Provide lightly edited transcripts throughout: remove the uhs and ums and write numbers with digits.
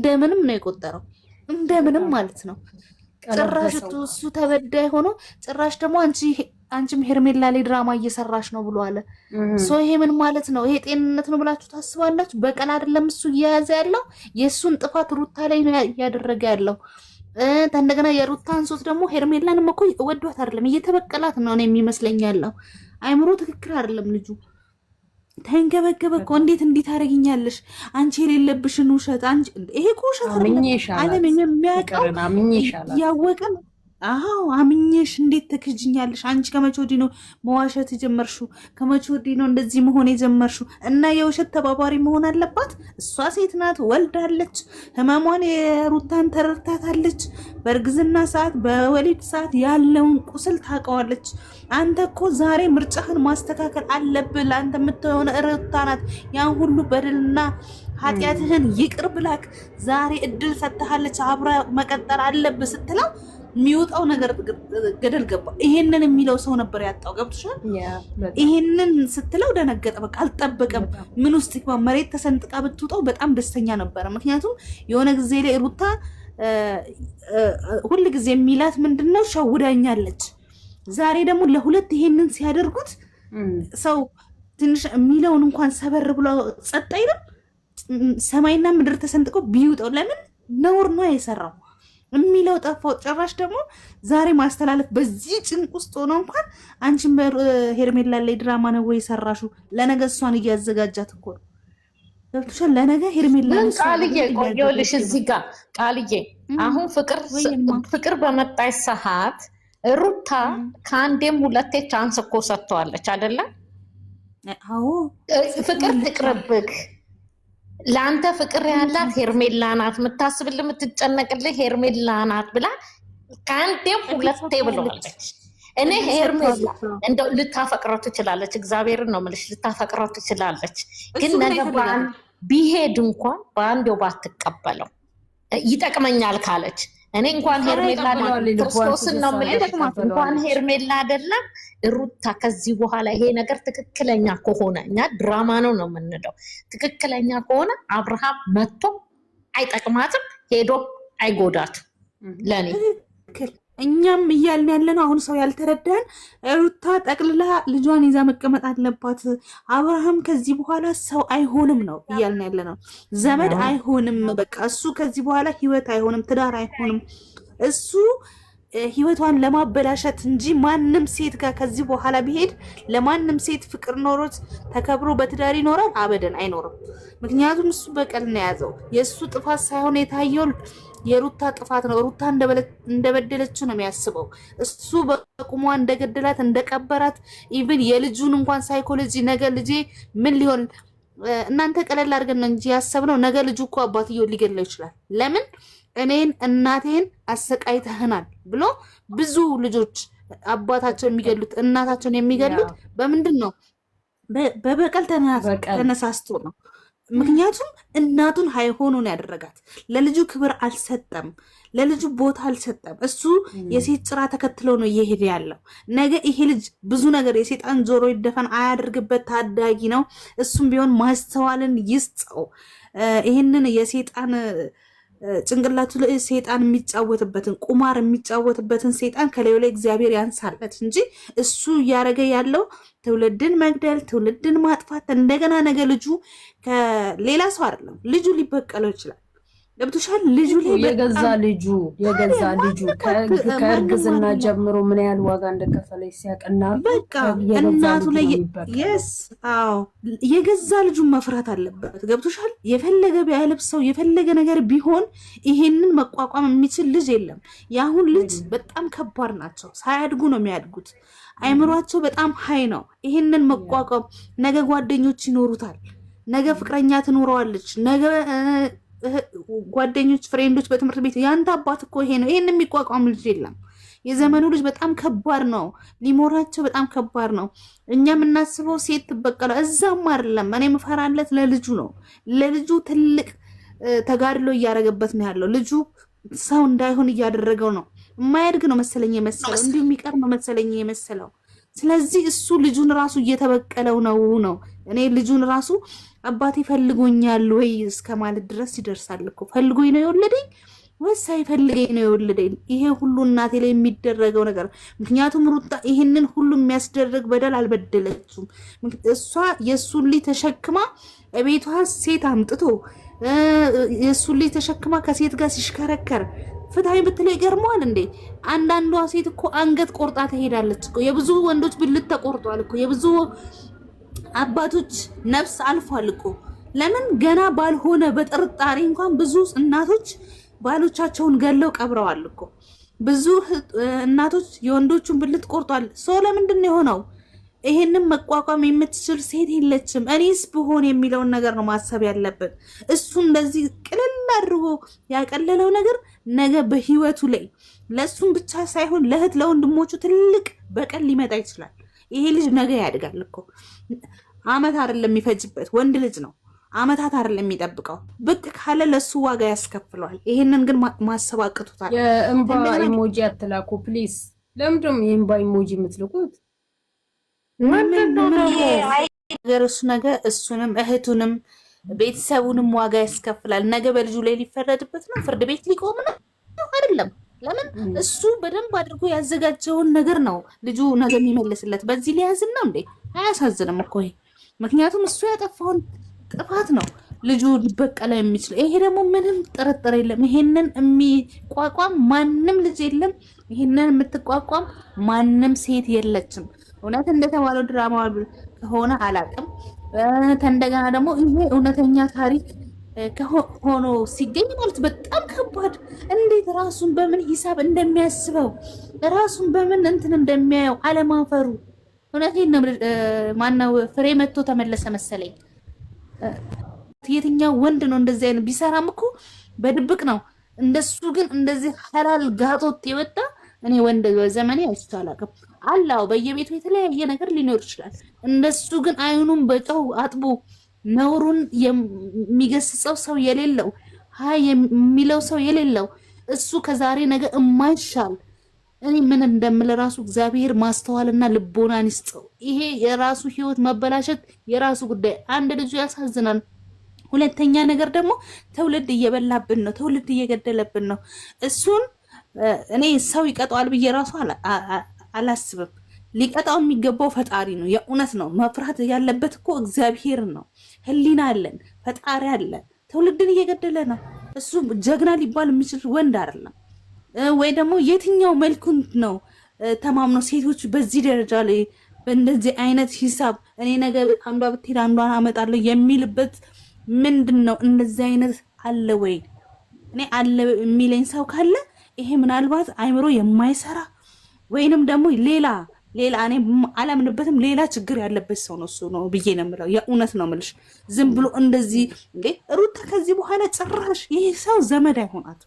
እንደምንም ነው የቆጠረው እንደምንም ማለት ነው። ጭራሽ እሱ ተበዳይ ሆኖ ጭራሽ ደግሞ አንቺም ሄርሜላ ላይ ድራማ እየሰራሽ ነው ብሎ አለ። ይሄ ምን ማለት ነው? ይሄ ጤንነት ነው ብላችሁ ታስባላችሁ? በቀል አይደለም እሱ እየያዘ ያለው የእሱን ጥፋት ሩታ ላይ ነው እያደረገ ያለው። እንደገና የሩታን ሶት ደግሞ ሄርሜላንም እኮ ወዷት አይደለም እየተበቀላት ነው የሚመስለኝ ያለው። አይምሮ ትክክል አይደለም ልጁ። ተንገበገበ እኮ እንዴት ታደርጊኛለሽ አንቺ የሌለብሽን ውሸት አንቺ ይሄ እኮ ውሸት አይደለም የሚያውቀው ያወቀ ነው። አዎ አምኜሽ እንዴት ትክጅኛለሽ አንቺ ከመቼ ወዲህ ነው መዋሸት የጀመርሽው? ከመቼ ወዲህ ነው እንደዚህ መሆን የጀመርሽው? እና የውሸት ተባባሪ መሆን አለባት። እሷ ሴት ናት፣ ወልዳለች፣ ህመሟን የሩታን ተረድታታለች። በእርግዝና ሰዓት በወሊድ ሰዓት ያለውን ቁስል ታውቀዋለች። አንተ እኮ ዛሬ ምርጫህን ማስተካከል አለብህ። ለአንተ የምትሆነ ሩታ ናት። ያን ሁሉ በደልና ኃጢአትህን ይቅር ብላክ ዛሬ እድል ሰጥሃለች፣ አብራ መቀጠል አለብህ ስትለው የሚወጣው ነገር ገደል ገባ። ይሄንን የሚለው ሰው ነበር ያጣው። ገብቶሻል? ይሄንን ስትለው ደነገጠ። በቃ አልጠበቀም። ምን ውስጥ ይግባ? መሬት ተሰንጥቃ ብትውጣው በጣም ደስተኛ ነበረ። ምክንያቱም የሆነ ጊዜ ላይ ሩታ ሁል ጊዜ የሚላት ምንድነው? ሸውዳኛለች። ዛሬ ደግሞ ለሁለት ይሄንን ሲያደርጉት ሰው ትንሽ የሚለውን እንኳን ሰበር ብሎ ጸጥ አይልም። ሰማይና ምድር ተሰንጥቆ ቢውጠው ለምን ነውር ነው የሰራው የሚለው ጠፋው። ጭራሽ ደግሞ ዛሬ ማስተላለፍ በዚህ ጭንቅ ውስጥ ሆኖ እንኳን አንቺን በሄርሜላ ላይ ድራማ ነው ወይ ሰራሹ? ለነገ እሷን እያዘጋጃት እኮ ነው። ገብቶሻል? ለነገ ሄርሜላ ቃልዬ ቆየሁልሽ እዚህ ጋር ቃልዬ። አሁን ፍቅር በመጣች ሰዓት ሩታ ከአንዴም ሁለቴ ቻንስ እኮ ሰጥተዋለች አይደለ? አዎ ፍቅር ትቅርብክ ለአንተ ፍቅር ያላት ሄርሜላ ናት፣ የምታስብልህ የምትጨነቅልህ ሄርሜላ ናት ብላ ከአንዴም ሁለቴ ብለዋለች። እኔ ሄርሜላ እንደው ልታፈቅረው ትችላለች፣ እግዚአብሔርን ነው የምልሽ፣ ልታፈቅረው ትችላለች። ግን ነገ ቢሄድ እንኳን በአንዴው ባትቀበለው ይጠቅመኛል ካለች እኔ እንኳን ሄርሜላ ክርስቶስን ነው የምልሽ፣ እንኳን ሄርሜላ አይደለም ሩታ ከዚህ በኋላ ይሄ ነገር ትክክለኛ ከሆነ እኛ ድራማ ነው የምንለው። ትክክለኛ ከሆነ አብርሃም መጥቶ አይጠቅማትም፣ ሄዶ አይጎዳትም። ለኔ እኛም እያልን ያለ ነው። አሁን ሰው ያልተረዳን ሩታ ጠቅልላ ልጇን ይዛ መቀመጥ አለባት። አብርሃም ከዚህ በኋላ ሰው አይሆንም ነው እያልን ያለ ነው። ዘመድ አይሆንም። በቃ እሱ ከዚህ በኋላ ህይወት አይሆንም፣ ትዳር አይሆንም። እሱ ህይወቷን ለማበላሸት እንጂ ማንም ሴት ጋር ከዚህ በኋላ ቢሄድ ለማንም ሴት ፍቅር ኖሮት ተከብሮ በትዳር ይኖራል? አበደን አይኖርም። ምክንያቱም እሱ በቀል ነው የያዘው። የእሱ ጥፋት ሳይሆን የታየው የሩታ ጥፋት ነው። ሩታ እንደበደለችው ነው የሚያስበው። እሱ በቁሟ እንደገደላት እንደቀበራት፣ ኢቭን የልጁን እንኳን ሳይኮሎጂ ነገ ልጄ ምን ሊሆን እናንተ ቀለል አድርገን ነው እንጂ ያሰብነው ነገ ልጁ እኮ አባትየው ሊገድለው ይችላል። ለምን እኔን እናቴን አሰቃይተህናል ብሎ ብዙ ልጆች አባታቸው የሚገሉት እናታቸውን የሚገሉት በምንድን ነው? በበቀል ተነሳስቶ ነው። ምክንያቱም እናቱን ሃይሆኑን ያደረጋት ለልጁ ክብር አልሰጠም፣ ለልጁ ቦታ አልሰጠም። እሱ የሴት ጭራ ተከትለው ነው እየሄደ ያለው። ነገ ይሄ ልጅ ብዙ ነገር የሴጣን ጆሮ ይደፈን አያደርግበት ታዳጊ ነው። እሱም ቢሆን ማስተዋልን ይስጠው። ይህንን የሴጣን ጭንቅላቱ ላይ ሴጣን የሚጫወትበትን ቁማር የሚጫወትበትን ሴጣን ከላዩ ላይ እግዚአብሔር ያንሳለት እንጂ እሱ እያደረገ ያለው ትውልድን መግደል፣ ትውልድን ማጥፋት። እንደገና ነገ ልጁ ከሌላ ሰው አይደለም ልጁ ሊበቀለው ይችላል። ገብቶሻል? ልጁ ላይ የገዛ ልጁ ከእርግዝና ጀምሮ ምን ያህል ዋጋ እንደከፈለ ሲያቀና በቃ እናቱ ላይ አዎ የገዛ ልጁን መፍራት አለበት። ገብቶሻል? የፈለገ ቢያለብሰው የፈለገ ነገር ቢሆን ይሄንን መቋቋም የሚችል ልጅ የለም። የአሁን ልጅ በጣም ከባድ ናቸው። ሳያድጉ ነው የሚያድጉት። አይምሯቸው በጣም ሀይ ነው። ይሄንን መቋቋም ነገ ጓደኞች ይኖሩታል፣ ነገ ፍቅረኛ ትኖረዋለች፣ ነገ ጓደኞች ፍሬንዶች በትምህርት ቤት ያንተ አባት እኮ ይሄ ነው። ይሄን የሚቋቋም ልጅ የለም። የዘመኑ ልጅ በጣም ከባድ ነው። ሊሞራቸው በጣም ከባድ ነው። እኛ የምናስበው ሴት ትበቀለ እዛም አይደለም። እኔ የምፈራለት ለልጁ ነው። ለልጁ ትልቅ ተጋድሎ እያደረገበት ነው ያለው። ልጁ ሰው እንዳይሆን እያደረገው ነው። የማያድግ ነው መሰለኝ የመሰለው፣ እንዲሁ የሚቀር ነው መሰለኝ የመሰለው። ስለዚህ እሱ ልጁን ራሱ እየተበቀለው ነው እኔ ልጁን ራሱ አባቴ ፈልጎኛል ወይ እስከ ማለት ድረስ ይደርሳል እኮ። ፈልጎኝ ነው የወለደኝ ወይስ ሳይፈልገኝ ነው የወለደኝ? ይሄ ሁሉ እናቴ ላይ የሚደረገው ነገር። ምክንያቱም ሩታ ይህንን ሁሉ የሚያስደርግ በደል አልበደለችም። እሷ የእሱን ልጅ ተሸክማ ቤቷ ሴት አምጥቶ የእሱን ልጅ ተሸክማ ከሴት ጋር ሲሽከረከር ፍትሀይ ብትለው ይገርመዋል እንዴ? አንዳንዷ ሴት እኮ አንገት ቆርጣ ትሄዳለች እኮ። የብዙ ወንዶች ብልት ተቆርጧል እኮ። የብዙ አባቶች ነፍስ አልፏል እኮ። ለምን ገና ባልሆነ በጥርጣሬ እንኳን ብዙ እናቶች ባሎቻቸውን ገለው ቀብረዋል እኮ። ብዙ እናቶች የወንዶቹን ብልት ቆርጧል። ሰው ለምንድን ነው የሆነው? ይሄንን መቋቋም የምትችል ሴት የለችም። እኔስ ብሆን የሚለውን ነገር ነው ማሰብ ያለብን። እሱ እንደዚህ ቅልል አድርጎ ያቀለለው ነገር ነገ በህይወቱ ላይ ለእሱም ብቻ ሳይሆን ለእህት ለወንድሞቹ ትልቅ በቀል ሊመጣ ይችላል። ይሄ ልጅ ነገ ያድጋል እኮ። አመት አይደለም የሚፈጅበት፣ ወንድ ልጅ ነው። አመታት አይደለም የሚጠብቀው። ብቅ ካለ ለሱ ዋጋ ያስከፍለዋል። ይሄንን ግን ማሰብ አቅቶታል። የእምባ ኢሞጂ አትላኩ ፕሊዝ። ለምንድን ነው የእምባ ኢሞጂ የምትልኩት? ነገር እሱ ነገ እሱንም እህቱንም ቤተሰቡንም ዋጋ ያስከፍላል። ነገ በልጁ ላይ ሊፈረድበት ነው፣ ፍርድ ቤት ሊቆም ነው አይደለም። ለምን እሱ በደንብ አድርጎ ያዘጋጀውን ነገር ነው ልጁ ነገ የሚመልስለት። በዚህ ሊያዝን ነው እንዴ? አያሳዝንም እኮ ይሄ። ምክንያቱም እሱ ያጠፋውን ጥፋት ነው ልጁ ሊበቀለ የሚችለው። ይሄ ደግሞ ምንም ጥርጥር የለም። ይሄንን የሚቋቋም ማንም ልጅ የለም። ይሄንን የምትቋቋም ማንም ሴት የለችም። እውነት እንደተባለው ድራማ ከሆነ አላውቅም። እንደገና ደግሞ ይሄ እውነተኛ ታሪክ ሆኖ ሲገኝ ማለት በጣም ከባድ። እንዴት ራሱን በምን ሂሳብ እንደሚያስበው ራሱን በምን እንትን እንደሚያየው አለማፈሩ። እውነቴን ነው። ማነው ፍሬ መጥቶ ተመለሰ መሰለኝ። የትኛው ወንድ ነው እንደዚህ አይነት? ቢሰራም እኮ በድብቅ ነው። እንደሱ ግን እንደዚህ ሐላል ጋጦት የወጣ እኔ ወንድ በዘመኔ አይቼ አላውቅም። አላው በየቤቱ የተለያየ ነገር ሊኖር ይችላል። እንደሱ ግን አይኑን በጨው አጥቦ ነውሩን የሚገስጸው ሰው የሌለው ሀይ የሚለው ሰው የሌለው እሱ ከዛሬ ነገ የማይሻል እኔ ምን እንደምል ራሱ እግዚአብሔር ማስተዋልና ልቦናን ይስጠው። ይሄ የራሱ ህይወት መበላሸት የራሱ ጉዳይ። አንድ ልጁ ያሳዝናል። ሁለተኛ ነገር ደግሞ ትውልድ እየበላብን ነው፣ ትውልድ እየገደለብን ነው። እሱን እኔ ሰው ይቀጣዋል ብዬ ራሱ አላስብም። ሊቀጣው የሚገባው ፈጣሪ ነው። የእውነት ነው። መፍራት ያለበት እኮ እግዚአብሔር ነው። ህሊና አለን፣ ፈጣሪ አለ። ትውልድን እየገደለ ነው። እሱ ጀግና ሊባል የሚችል ወንድ አይደለም። ወይ ደግሞ የትኛው መልኩን ነው ተማምኖ ሴቶች በዚህ ደረጃ ላይ በእንደዚህ አይነት ሂሳብ እኔ ነገ አንዷ ብትሄድ አንዷን አመጣለሁ የሚልበት ምንድን ነው? እንደዚህ አይነት አለ ወይ? እኔ አለ የሚለኝ ሰው ካለ ይሄ ምናልባት አይምሮ የማይሰራ ወይንም ደግሞ ሌላ እኔ አላምንበትም ሌላ ችግር ያለበት ሰው ነው እሱ ነው ብዬ ነው የምለው። የእውነት ነው የምልሽ። ዝም ብሎ እንደዚህ እንዴ ሩታ ከዚህ በኋላ ጭራሽ ይሄ ሰው ዘመድ አይሆናት።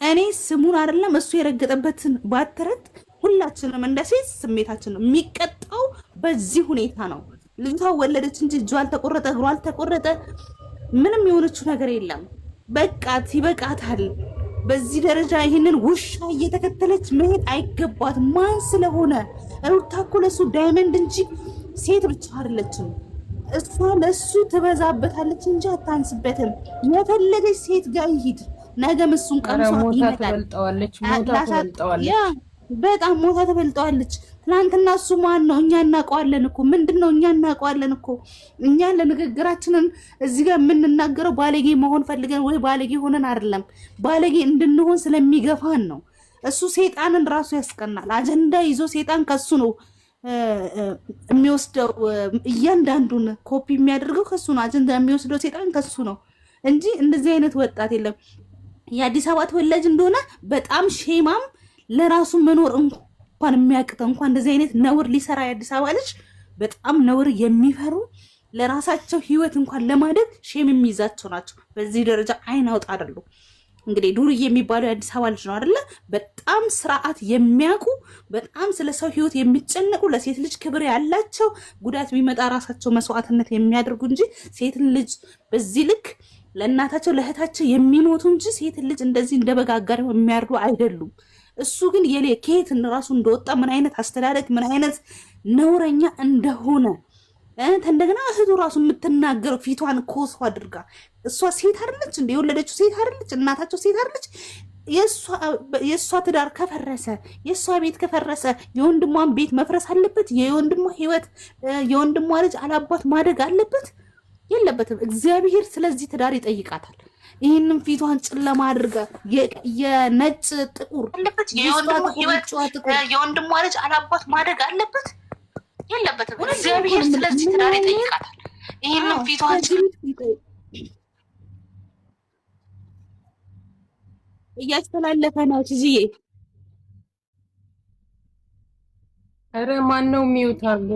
እኔ ስሙን አይደለም እሱ የረገጠበትን ባትረት ሁላችንም እንደ ሴት ስሜታችን ነው የሚቀጣው። በዚህ ሁኔታ ነው። ልጅቷ ወለደች እንጂ እጇ አልተቆረጠ፣ እግሯ አልተቆረጠ፣ ምንም የሆነችው ነገር የለም። በቃት፣ ይበቃታል። በዚህ ደረጃ ይህንን ውሻ እየተከተለች መሄድ አይገባት። ማን ስለሆነ ሩታ እኮ ለሱ ዳይመንድ እንጂ ሴት ብቻ አይደለችም። እሷ ለሱ ትበዛበታለች እንጂ አታንስበትም። የፈለገች ሴት ጋር ይሂድ፣ ነገም እሱን ቀምሷ ይመጣል። በጣም ሞታ ተበልጠዋለች። ትናንትና እሱ ማን ነው? እኛ እናውቀዋለን እኮ። ምንድን ነው? እኛ እናውቀዋለን እኮ። እኛ ለንግግራችንን እዚህ ጋር የምንናገረው ባለጌ መሆን ፈልገን ወይ ባለጌ ሆነን አይደለም። ባለጌ እንድንሆን ስለሚገፋን ነው። እሱ ሴጣንን ራሱ ያስቀናል። አጀንዳ ይዞ ሴጣን ከሱ ነው የሚወስደው። እያንዳንዱን ኮፒ የሚያደርገው ከሱ ነው። አጀንዳ የሚወስደው ሴጣን ከሱ ነው እንጂ እንደዚህ አይነት ወጣት የለም። የአዲስ አበባ ተወላጅ እንደሆነ በጣም ሼማም ለራሱ መኖር እንኳን የሚያቅተው እንኳን እንደዚህ አይነት ነውር ሊሰራ የአዲስ አበባ ልጅ በጣም ነውር የሚፈሩ ለራሳቸው ህይወት እንኳን ለማደግ ሼም የሚይዛቸው ናቸው። በዚህ ደረጃ አይን አውጣ አይደሉ። እንግዲህ ዱርዬ የሚባለው የአዲስ አበባ ልጅ ነው አይደለ? በጣም ስርዓት የሚያውቁ በጣም ስለ ሰው ህይወት የሚጨነቁ ለሴት ልጅ ክብር ያላቸው ጉዳት ቢመጣ ራሳቸው መስዋዕትነት የሚያደርጉ እንጂ ሴትን ልጅ በዚህ ልክ ለእናታቸው ለእህታቸው የሚሞቱ እንጂ ሴትን ልጅ እንደዚህ እንደበጋጋር የሚያርዱ አይደሉም። እሱ ግን ከየት ራሱ እንደወጣ ምን አይነት አስተዳደግ ምን አይነት ነውረኛ እንደሆነ እንደገና እህቱ ራሱ የምትናገረው ፊቷን ኮሶ አድርጋ እሷ ሴት አይደለች እንደ የወለደችው ሴት አይደለች? እናታቸው ሴት አይደለች? የእሷ ትዳር ከፈረሰ የእሷ ቤት ከፈረሰ የወንድሟን ቤት መፍረስ አለበት? የወንድሟ ህይወት የወንድሟ ልጅ አላባት ማደግ አለበት? የለበትም። እግዚአብሔር ስለዚህ ትዳር ይጠይቃታል። ይህንን ፊቷን ጨለማ አድርጋ የነጭ ጥቁር አለበት? የወንድሟ ልጅ አላባት ማደግ አለበት? የለበትም። እግዚአብሔር ስለዚህ ትዳር ይጠይቃታል። ይህንን ፊቷን እያስተላለፈ ነው ትዝዬ። ኧረ ማን ነው ሚውት አሉ?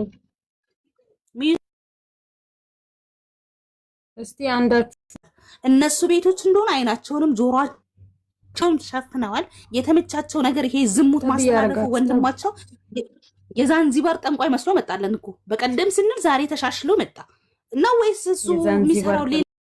እስቲ አንዳችሁ እነሱ ቤቶች እንደሆነ አይናቸውንም ጆሮአቸውን ሸፍነዋል። የተመቻቸው ነገር ይሄ ዝሙት ማስተላለፉ ወንድማቸው የዛንዚባር ጠንቋይ መስሎ መጣለን እኮ በቀደም ስንል ዛሬ ተሻሽሎ መጣ እና ወይስ እሱ የሚሰራው ሌላ